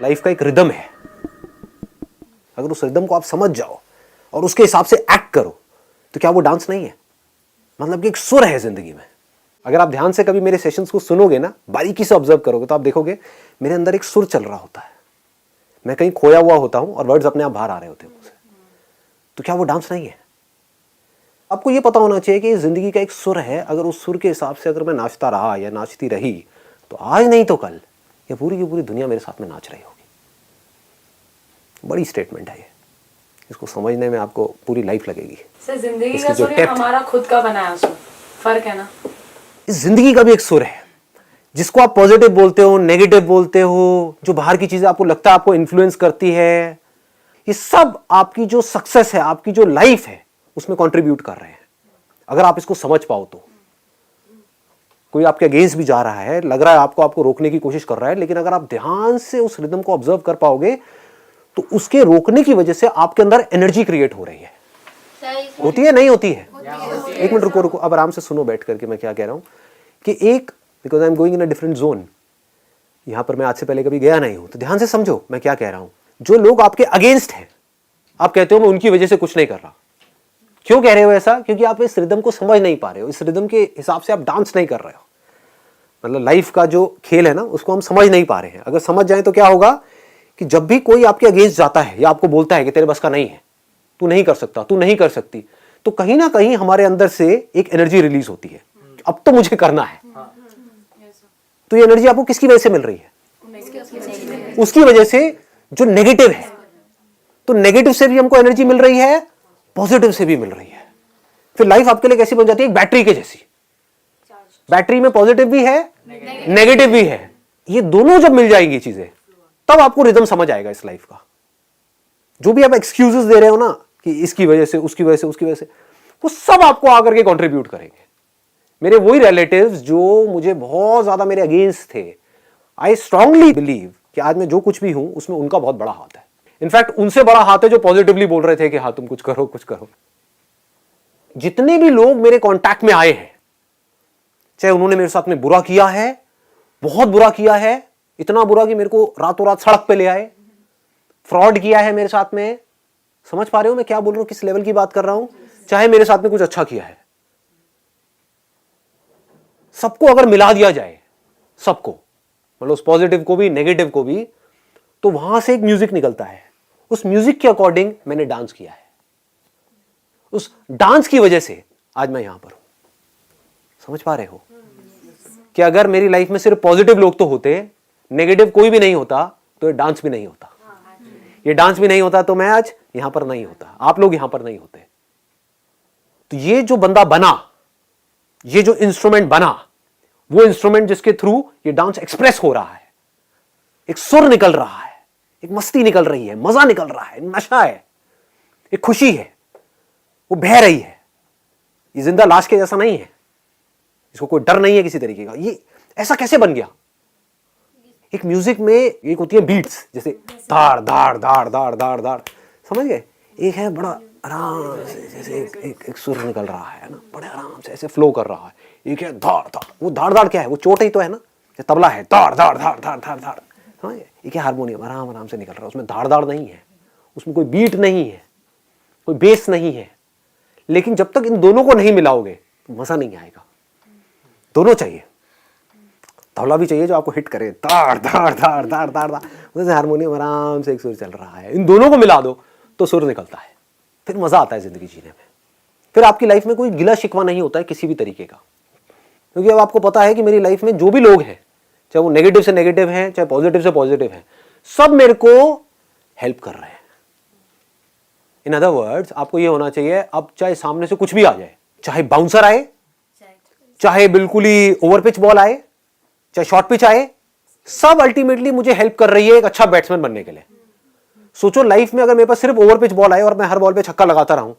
Life का एक rhythm है, अगर उस रिदम को आप समझ जाओ और उसके हिसाब से एक्ट करो तो क्या वो डांस नहीं है? मतलब कि एक सुर है जिंदगी में। अगर आप ध्यान से कभी मेरे सेशंस को सुनोगे ना, बारीकी से ऑब्जर्व करोगे तो आप देखोगे मेरे अंदर एक सुर चल रहा होता है। मैं कहीं खोया हुआ होता हूं और वर्ड्स अपने आप बाहर आ रहे होते हैं मुझसे। तो क्या वो डांस नहीं है? आपको ये पता होना चाहिए कि जिंदगी का एक सुर है। अगर उस सुर के हिसाब से अगर मैं नाचता रहा या नाचती रही तो आज नहीं तो कल ये पूरी की पूरी दुनिया मेरे साथ में नाच रही होगी। बड़ी स्टेटमेंट है ये, इसको समझने में आपको पूरी लाइफ लगेगी। सर, जिंदगी का सुर या हमारा खुद का बनाया सुर, फर्क है ना? इस जिंदगी का भी एक सुर है जिसको आप पॉजिटिव बोलते हो, नेगेटिव बोलते हो, जो बाहर की चीजें आपको लगता है आपको इन्फ्लुएंस करती है, ये सब आपकी जो सक्सेस है, आपकी जो लाइफ है उसमें कंट्रीब्यूट कर रहे हैं। अगर आप इसको समझ पाओ तो कोई आपके अगेंस्ट भी जा रहा है, लग रहा है आपको रोकने की कोशिश कर रहा है, लेकिन अगर आप ध्यान से उस रिदम को ऑब्जर्व कर पाओगे तो उसके रोकने की वजह से आपके अंदर एनर्जी क्रिएट हो रही है। होती है नहीं होती है? एक मिनट रुको, अब आराम से सुनो बैठ करके मैं क्या कह रहा हूं कि एक because I am going in a different zone, यहां पर मैं आज से पहले कभी गया नहीं हूं, तो ध्यान से समझो मैं क्या कह रहा हूं। जो लोग आपके अगेंस्ट हैं, आप कहते हो मैं उनकी वजह से कुछ नहीं कर रहा। क्यों कह रहे हो ऐसा? क्योंकि आप इस रिदम को समझ नहीं पा रहे हो, इस रिदम के हिसाब से आप डांस नहीं कर रहे हो। मतलब लाइफ का जो खेल है ना उसको हम समझ नहीं पा रहे हैं। अगर समझ जाए तो क्या होगा कि जब भी कोई आपके अगेंस्ट जाता है या आपको बोलता है कि तेरे बस का नहीं है, तू नहीं कर सकता, तू नहीं कर सकती, तो कहीं ना कहीं हमारे अंदर से एक एनर्जी रिलीज होती है, अब तो मुझे करना है। तो ये एनर्जी आपको किसकी वजह से मिल रही है? उसकी वजह से जो नेगेटिव है। तो नेगेटिव से भी हमको एनर्जी मिल रही है, पॉजिटिव से भी मिल रही है। फिर लाइफ आपके लिए कैसी बन जाती है? एक बैटरी के जैसी। बैटरी में पॉजिटिव भी है, नेगेटिव भी है। ये दोनों जब मिल जाएंगी चीजें तब आपको रिदम समझ आएगा इस लाइफ का। जो भी आप एक्सक्यूजेस दे रहे हो ना कि इसकी वजह से, उसकी वजह से, उसकी वजह से, वो सब आपको आकर के कंट्रीब्यूट करेंगे। मेरे वही रिलेटिव्स जो मुझे बहुत ज्यादा मेरे अगेंस्ट थे, आई स्ट्रांगली बिलीव कि आज मैं जो कुछ भी हूं उसमें उनका बहुत बड़ा हाथ है। इनफैक्ट उनसे बड़ा हाथ है जो पॉजिटिवली बोल रहे थे कि हाँ तुम कुछ करो, कुछ करो। जितने भी लोग मेरे कांटेक्ट में आए हैं, चाहे उन्होंने मेरे साथ में बुरा किया है, बहुत बुरा किया है, इतना बुरा कि मेरे को रातों रात सड़क पे ले आए, फ्रॉड किया है मेरे साथ में। समझ पा रहे हो मैं क्या बोल रहा हूं, किस लेवल की बात कर रहा हूं? चाहे मेरे साथ में कुछ अच्छा किया है, सबको अगर मिला दिया जाए, सबको, मतलब उस पॉजिटिव को भी नेगेटिव को भी, तो वहां से एक म्यूजिक निकलता है। उस म्यूजिक के अकॉर्डिंग मैंने डांस किया है। उस डांस की वजह से आज मैं यहां पर हूं। समझ पा रहे हो कि अगर मेरी लाइफ में सिर्फ पॉजिटिव लोग तो होते, नेगेटिव कोई भी नहीं होता, तो ये डांस भी नहीं होता। ये डांस भी नहीं होता तो मैं आज यहां पर नहीं होता, आप लोग यहां पर नहीं होते। तो ये जो बंदा बना, ये जो इंस्ट्रूमेंट बना, वो इंस्ट्रूमेंट जिसके थ्रू ये डांस एक्सप्रेस हो रहा है, एक सुर निकल रहा है, एक मस्ती निकल रही है, मजा निकल रहा है, नशा है, एक खुशी है, वो बह रही है। ये जिंदा लाश के जैसा नहीं है, इसको कोई डर नहीं है किसी तरीके का। ये ऐसा कैसे बन गया? एक म्यूजिक में एक होती है बीट्स, जैसे धाड़ धाड़ धाड़ धाड़ धाड़ धाड़, समझ गए? एक है बड़ा आराम से, जैसे एक सुर निकल रहा है ना, बड़े आराम से ऐसे फ्लो कर रहा है। एक है धाड़ धाड़, वो धाड़ धाड़ क्या है? वो चोट ही तो है ना, तबला है, धाड़ धाड़ धाड़ धाड़ धाड़ धाड़, समझ गए? एक है हारमोनियम, आराम आराम से निकल रहा है, उसमें धाड़ धाड़ नहीं है, उसमें कोई बीट नहीं है, कोई बेस नहीं है। लेकिन जब तक इन दोनों को नहीं मिलाओगे तो मजा नहीं आएगा। दोनों चाहिए, तबला भी चाहिए जो आपको हिट करे, धाड़ धाड़ धाड़ धाड़ धाड़ धाड़, जैसे हारमोनियम आराम से एक सुर चल रहा है। इन दोनों को मिला दो तो सुर निकलता है, फिर मजा आता है जिंदगी जीने में। फिर आपकी लाइफ में कोई गिला शिकवा नहीं होता है किसी भी तरीके का, क्योंकि अब आपको पता है कि मेरी लाइफ में जो भी लोग हैं, चाहे वो नेगेटिव से नेगेटिव हैं, चाहे पॉजिटिव से पॉजिटिव हैं, सब मेरे को हेल्प कर रहे हैं। इन अदर वर्ड्स, आपको ये होना चाहिए, अब चाहे सामने से कुछ भी आ जाए, चाहे बाउंसर आए, चाहे बिल्कुल ही ओवर पिच बॉल आए, चाहे शॉर्ट पिच आए, सब अल्टीमेटली मुझे हेल्प कर रही है एक अच्छा बैट्समैन बनने के लिए। सोचो लाइफ में अगर मेरे पास सिर्फ ओवर पिच बॉल आए और मैं हर बॉल पे छक्का लगाता रहूं,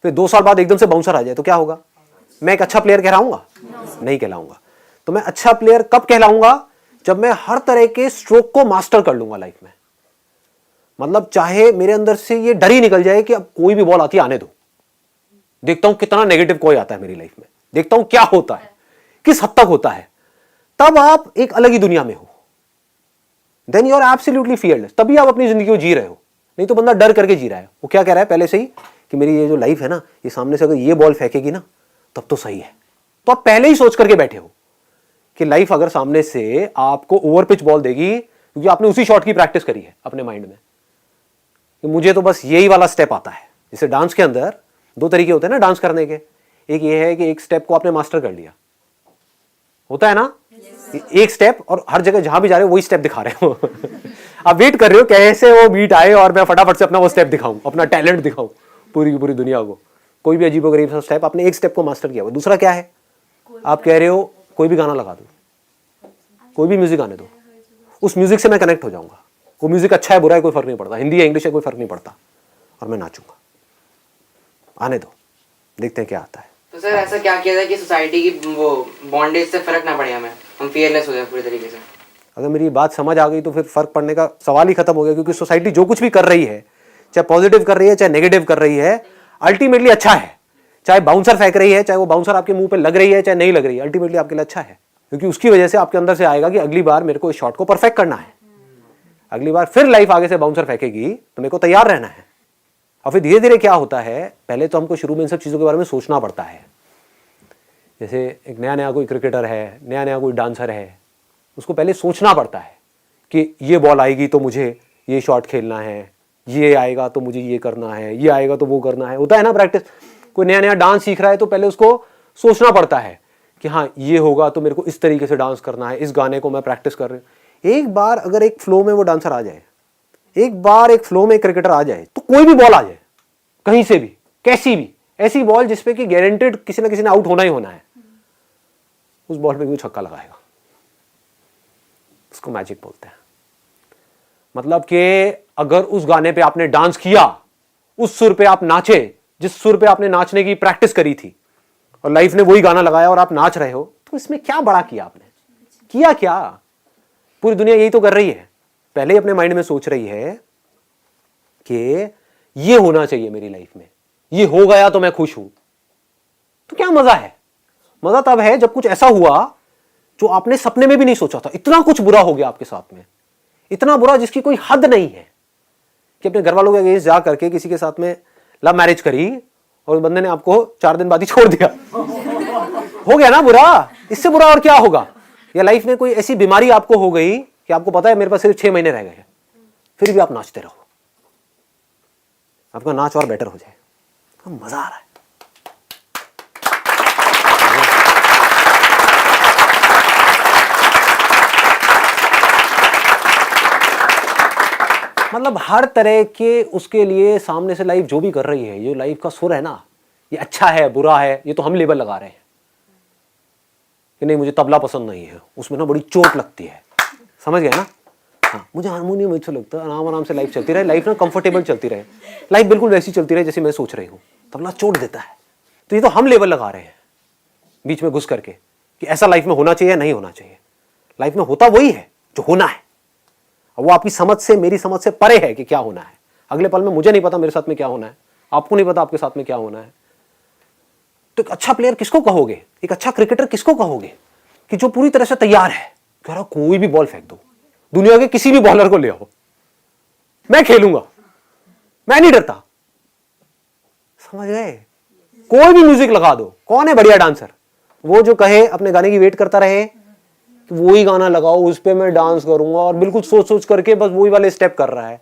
फिर 2 साल बाद एकदम से बाउंसर आ जाए तो क्या होगा? मैं एक अच्छा प्लेयर कहलाऊंगा? नहीं कहलाऊंगा। तो मैं अच्छा प्लेयर कब कहलाऊंगा? जब मैं हर तरह के स्ट्रोक को मास्टर कर लूंगा लाइफ में। मतलब चाहे मेरे अंदर से ये डर ही निकल जाए कि अब कोई भी बॉल आती है आने दो, देखता हूं कितना नेगेटिव कोई आता है मेरी लाइफ में, देखता हूं क्या होता है, किस हद तक होता है, तब आप एक अलग ही दुनिया में हो। Then you are absolutely fearless, तभी आप अपनी जिंदगी को जी रहे हो। नहीं तो बंदा डर करके जी रहा है। वो क्या कह रहा है पहले से ही कि मेरी ये जो लाइफ है ना, ये सामने से अगर ये बॉल फेंकेगी ना तब तो सही है। तो आप पहले ही सोच करके बैठे हो कि लाइफ अगर सामने से आपको ओवर पिच बॉल देगी, क्योंकि आपने उसी शॉट की प्रैक्टिस करी है अपने माइंड में कि मुझे तो बस यही वाला स्टेप आता है। जैसे डांस के अंदर दो तरीके होते हैं ना डांस करने के। एक ये है कि एक स्टेप को आपने मास्टर कर लिया, होता है ना, एक स्टेप, और हर जगह जहां भी जा रहे हो वही स्टेप दिखा रहे हो। आप वेट कर रहे हो कैसे वो बीट आए और मैं फटाफट से अपना वो स्टेप दिखाऊं, अपना टैलेंट दिखाऊं पूरी की पूरी दुनिया को। कोई भी अजीबोगरीब सा स्टेप, आपने एक स्टेप को मास्टर किया हुआ। दूसरा क्या है, आप कह रहे हो कोई भी गाना लगा दो, कोई भी म्यूजिक आने दो, उस म्यूजिक से मैं कनेक्ट हो जाऊंगा। वो म्यूजिक अच्छा है बुरा है कोई फर्क नहीं पड़ता, हिंदी है इंग्लिश है कोई फर्क नहीं पड़ता, और मैं नाचूंगा। आने दो, देखते हैं क्या आता है। तो सर ऐसा क्या किया जाए कि सोसाइटी की वो बॉन्डेज से फर्क ना पड़े, हम फियरलेस हो जाए पूरी तरीके से? अगर मेरी बात समझ आ गई तो फिर फर्क पड़ने का सवाल ही खत्म हो गया, क्योंकि सोसाइटी जो कुछ भी कर रही है, चाहे पॉजिटिव कर रही है चाहे नेगेटिव कर रही है, अल्टीमेटली अच्छा है। चाहे बाउंसर फेंक रही है, चाहे वो बाउंसर आपके मुंह पे लग रही है चाहे नहीं लग रही है, अल्टीमेटली आपके लिए अच्छा है, क्योंकि उसकी वजह से आपके अंदर से आएगा कि अगली बार मेरे को इस शॉट को परफेक्ट करना है। अगली बार फिर लाइफ आगे से बाउंसर फेंकेगी तो मेरे को तैयार रहना है। और फिर धीरे धीरे क्या होता है, पहले तो हमको शुरू में इन सब चीज़ों के बारे में सोचना पड़ता है। जैसे एक नया नया कोई क्रिकेटर है, नया नया कोई डांसर है, उसको पहले सोचना पड़ता है कि ये बॉल आएगी तो मुझे ये शॉट खेलना है, ये आएगा तो मुझे ये करना है, ये आएगा तो वो करना है। होता है ना प्रैक्टिस। कोई नया नया डांस सीख रहा है तो पहले उसको सोचना पड़ता है कि हाँ ये होगा तो मेरे को इस तरीके से डांस करना है, इस गाने को मैं प्रैक्टिस कर रही हूँ। एक बार अगर एक फ्लो में वो डांसर आ जाए, एक बार एक फ्लो में क्रिकेटर आ जाए, तो कोई भी बॉल आ जाए कहीं से भी, कैसी भी ऐसी बॉल जिसपे कि गारंटेड किसी ना किसी ने आउट होना ही होना है, उस बॉल पे भी छक्का लगाएगा। उसको मैजिक बोलते हैं। मतलब कि अगर उस गाने पे आपने डांस किया, उस सुर पे आप नाचे जिस सुर पे आपने नाचने की प्रैक्टिस करी थी, और लाइफ ने वही गाना लगाया और आप नाच रहे हो, तो इसमें क्या बड़ा किया आपने? किया क्या? पूरी दुनिया यही तो कर रही है। पहले ही अपने माइंड में सोच रही है कि ये होना चाहिए मेरी लाइफ में, ये हो गया तो मैं खुश हूं। तो क्या मजा है? मजा तब है जब कुछ ऐसा हुआ जो आपने सपने में भी नहीं सोचा था। इतना कुछ बुरा हो गया आपके साथ में, इतना बुरा जिसकी कोई हद नहीं है, कि अपने घर वालों के अगेंस्ट जा करके किसी के साथ में लव मैरिज करी और उस बंदे ने आपको 4 दिन बाद ही छोड़ दिया। हो गया ना बुरा? इससे बुरा और क्या होगा? या लाइफ में कोई ऐसी बीमारी आपको हो गई कि आपको पता है मेरे पास सिर्फ 6 महीने रह गए हैं, फिर भी आप नाचते रहो, आपका नाच और बेटर हो जाए, तो मजा आ रहा है। मतलब हर तरह के उसके लिए सामने से लाइफ जो भी कर रही है, ये लाइफ का सुर है ना, ये अच्छा है बुरा है, ये तो हम लेबल लगा रहे हैं कि नहीं मुझे तबला पसंद नहीं है, उसमें ना बड़ी चोट लगती है, समझ गए ना? हाँ, मुझे हारमोनियम अच्छा लगता है, आराम आराम से लाइफ चलती रहे, लाइफ ना कंफर्टेबल चलती रहे, लाइफ बिल्कुल वैसी चलती रहे जैसे मैं सोच रही हूँ। तबला चोट देता है, तो ये तो हम लेबल लगा रहे हैं बीच में घुस करके कि ऐसा लाइफ में होना चाहिए या नहीं होना चाहिए। लाइफ में होता वही है जो होना है, और वो आपकी समझ से, मेरी समझ से परे है कि क्या होना है। अगले पल में मुझे नहीं पता मेरे साथ में क्या होना है, आपको नहीं पता आपके साथ में क्या होना है। तो एक अच्छा प्लेयर किसको कहोगे, एक अच्छा क्रिकेटर किसको कहोगे? कि जो पूरी तरह से तैयार है, कह रहा कोई भी बॉल फेंक दो, दुनिया के किसी भी बॉलर को ले आओ, मैं खेलूंगा, मैं नहीं डरता। समझ गए? कोई भी म्यूजिक लगा दो, कौन है बढ़िया डांसर? वो जो कहे अपने गाने की वेट करता रहे कि वही गाना लगाओ, उस पर मैं डांस करूंगा, और बिल्कुल सोच सोच करके बस वही वाले स्टेप कर रहा है।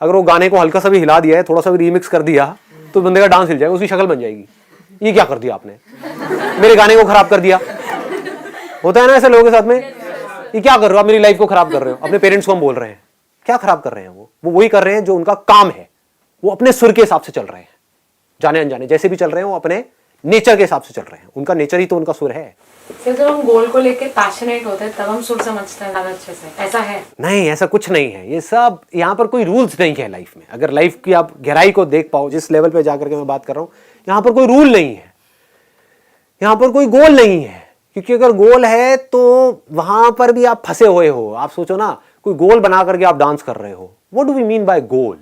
अगर वो गाने को हल्का सा भी हिला दिया है, थोड़ा सा भी रीमिक्स कर दिया, तो बंदे का डांस हिल जाएगा, उसकी शक्ल बन जाएगी। ये क्या कर दिया आपने, मेरे गाने को खराब कर दिया। होता है ना ऐसे लोगों के साथ में, ये क्या कर रहे हो आप, मेरी लाइफ को खराब कर रहे हो। अपने पेरेंट्स को हम बोल रहे हैं, क्या खराब कर रहे हैं? वो वही कर रहे हैं जो उनका काम है। वो अपने सुर के हिसाब से चल रहे हैं, जाने अनजाने जैसे भी चल रहे हैं, वो अपने नेचर के हिसाब से चल रहे हैं। उनका नेचर ही तो उनका सुर है। जब हम गोल को लेके पैशनेट होते हैं तब हम सुर समझते हैं ज़्यादा अच्छे से, ऐसा है? नहीं, ऐसा कुछ नहीं है। ये सब यहाँ पर कोई रूल्स नहीं है लाइफ में। अगर लाइफ की आप गहराई को देख पाओ, जिस लेवल पे जाकर के मैं बात कर रहा हूँ, यहाँ पर कोई रूल नहीं है, यहाँ पर कोई गोल नहीं है। क्योंकि अगर गोल है तो वहां पर भी आप फंसे हुए हो। आप सोचो ना, कोई गोल बना करके आप डांस कर रहे हो। What do we mean by goal?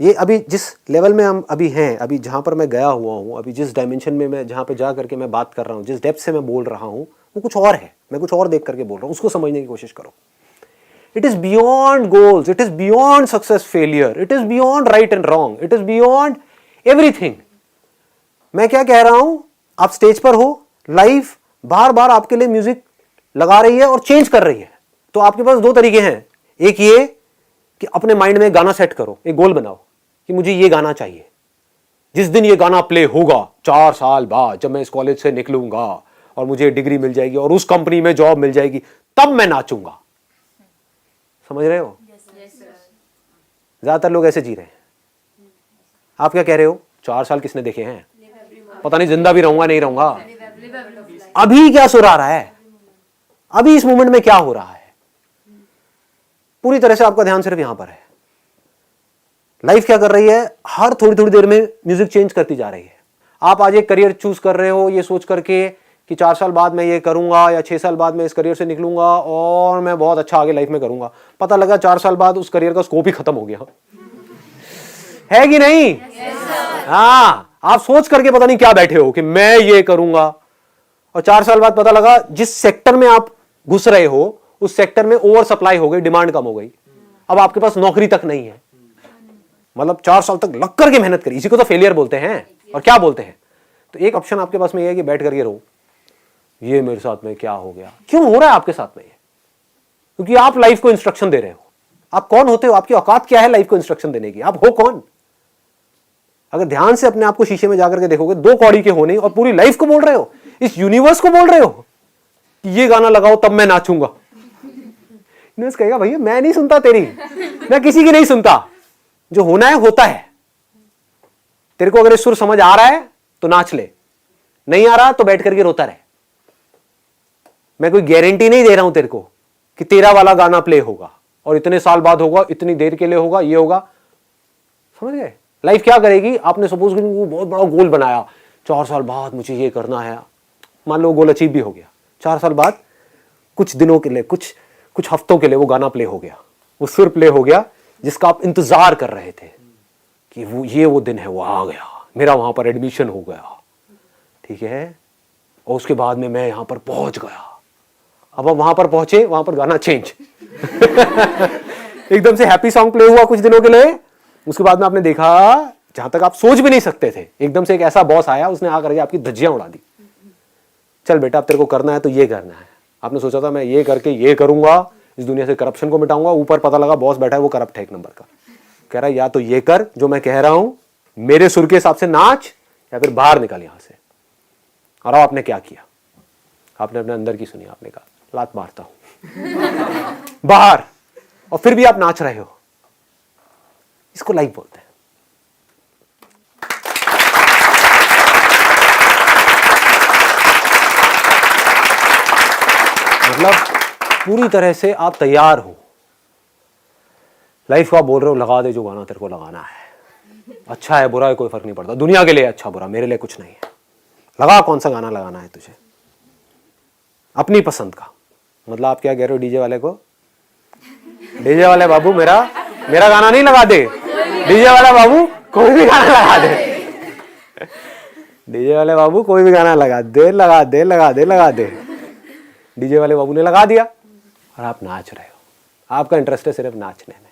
ये अभी जिस लेवल में हम अभी हैं, अभी जहाँ पर मैं गया हुआ हूँ, अभी जिस डायमेंशन में मैं जहाँ पे जा करके मैं बात कर रहा हूँ, जिस डेप्थ से मैं बोल रहा हूँ, वो कुछ और है। मैं कुछ और देख करके बोल रहा हूँ, उसको समझने की कोशिश करो। It is beyond goals, it is beyond success failure, it is beyond right and wrong, it is beyond everything. मैं क्या कह रहा हूँ, आप स्टेज पर हो, लाइफ बार बार आपके लिए म्यूजिक लगा रही है और चेंज कर रही है। तो आपके पास दो तरीके हैं। एक ये कि अपने माइंड में गाना सेट करो, एक गोल बनाओ कि मुझे ये गाना चाहिए। जिस दिन ये गाना प्ले होगा 4 साल बाद, जब मैं इस कॉलेज से निकलूंगा और मुझे डिग्री मिल जाएगी और उस कंपनी में जॉब मिल जाएगी, तब मैं नाचूंगा। समझ रहे हो? ज्यादातर लोग ऐसे जी रहे हैं। आप क्या कह रहे हो? 4 साल किसने देखे हैं? पता नहीं जिंदा भी रहूंगा नहीं रहूंगा। अभी क्या सुर आ रहा है? अभी इस मोमेंट में क्या हो रहा है? पूरी तरह से आपका ध्यान सिर्फ यहां पर है। लाइफ क्या कर रही है? हर थोड़ी थोड़ी देर में म्यूजिक चेंज करती जा रही है। आप आज एक करियर चूज कर रहे हो ये सोच करके कि 4 साल बाद मैं ये करूंगा या 6 साल बाद मैं इस करियर से निकलूंगा और मैं बहुत अच्छा आगे लाइफ में करूंगा। पता लगा 4 साल बाद उस करियर का स्कोप ही खत्म हो गया। है कि नहीं? हाँ, आप सोच करके पता नहीं क्या बैठे हो कि मैं ये करूंगा, और 4 साल बाद पता लगा जिस सेक्टर में आप घुस रहे हो उस सेक्टर में ओवर सप्लाई हो गई, डिमांड कम हो गई, अब आपके पास नौकरी तक नहीं है। मतलब 4 साल तक लग करके मेहनत करी, इसी को तो फेलियर बोलते हैं। और क्या बोलते हैं? तो एक ऑप्शन आपके पास में ये है कि बैठ करके रहो, ये मेरे साथ में क्या हो गया, क्यों हो रहा है आपके साथ में ये? क्योंकि आप लाइफ को इंस्ट्रक्शन दे रहे हो। आप कौन होते हो? आपकी औकात क्या है लाइफ को इंस्ट्रक्शन देने की? आप हो कौन? अगर ध्यान से अपने आप को शीशे में जाकर के देखोगे, 2 कौड़ी के हो नहीं और पूरी लाइफ को बोल रहे हो, इस यूनिवर्स को बोल रहे हो कि ये गाना लगाओ तब मैं नाचूंगा। यूनिवर्स कहेगा भैया मैं नहीं सुनता तेरी, मैं किसी की नहीं सुनता, जो होना है होता है। तेरे को अगर इस सुर समझ आ रहा है तो नाच ले, नहीं आ रहा तो बैठ करके रोता रहे। मैं कोई गारंटी नहीं दे रहा हूं तेरे को कि तेरा वाला गाना प्ले होगा और इतने साल बाद होगा, इतनी देर के लिए होगा, ये होगा। समझ गए? लाइफ क्या करेगी? आपने सपोज बहुत बड़ा गोल बनाया, 4 साल बाद मुझे ये करना है, मान लो गोल अचीव भी हो गया। 4 साल बाद कुछ दिनों के लिए, कुछ हफ्तों के लिए वो गाना प्ले हो गया, वो सुर प्ले हो गया जिसका आप इंतजार कर रहे थे कि वो दिन है, वो आ गया, मेरा वहां पर एडमिशन हो गया, ठीक है, और उसके बाद में मैं यहां पर पहुंच गया। अब आप वहां पर पहुंचे, वहां पर गाना चेंज एकदम से हैप्पी सॉन्ग प्ले हुआ कुछ दिनों के लिए, उसके बाद में आपने देखा जहां तक आप सोच भी नहीं सकते थे, एकदम से एक ऐसा बॉस आया, उसने आकर के आपकी धज्जियां उड़ा दी। चल बेटा अब तेरे को करना है तो ये करना है। आपने सोचा था मैं ये करके ये करूंगा, इस दुनिया से करप्शन को मिटाऊंगा, ऊपर पता लगा बॉस बैठा है वो करप्ट है एक नंबर का। कह रहा है या तो ये कर जो मैं कह रहा हूं, मेरे सुर के हिसाब से नाच, या फिर बाहर निकल यहां से। और आपने क्या किया? आपने अपने अंदर की सुनी, आपने कहा लात मारता हूं बाहर, और फिर भी आप नाच रहे हो। इसको लाइफ बोलते हैं। मतलब पूरी तरह से आप तैयार हो। लाइफ को आप बोल रहे हो लगा दे जो गाना तेरे को लगाना है, अच्छा है बुरा है कोई फर्क नहीं पड़ता, दुनिया के लिए अच्छा बुरा, मेरे लिए कुछ नहीं है। लगा कौन सा गाना लगाना है तुझे, अपनी पसंद का। मतलब आप क्या कह रहे हो डीजे वाले को, डीजे वाले बाबू मेरा गाना नहीं लगा दे, डीजे वाला बाबू कोई भी गाना लगा दे, डीजे वाले बाबू कोई भी गाना लगा दे, लगा दे, लगा दे, लगा दे। डीजे वाले बाबू ने लगा दिया और आप नाच रहे हो। आपका इंटरेस्ट है सिर्फ नाचने में।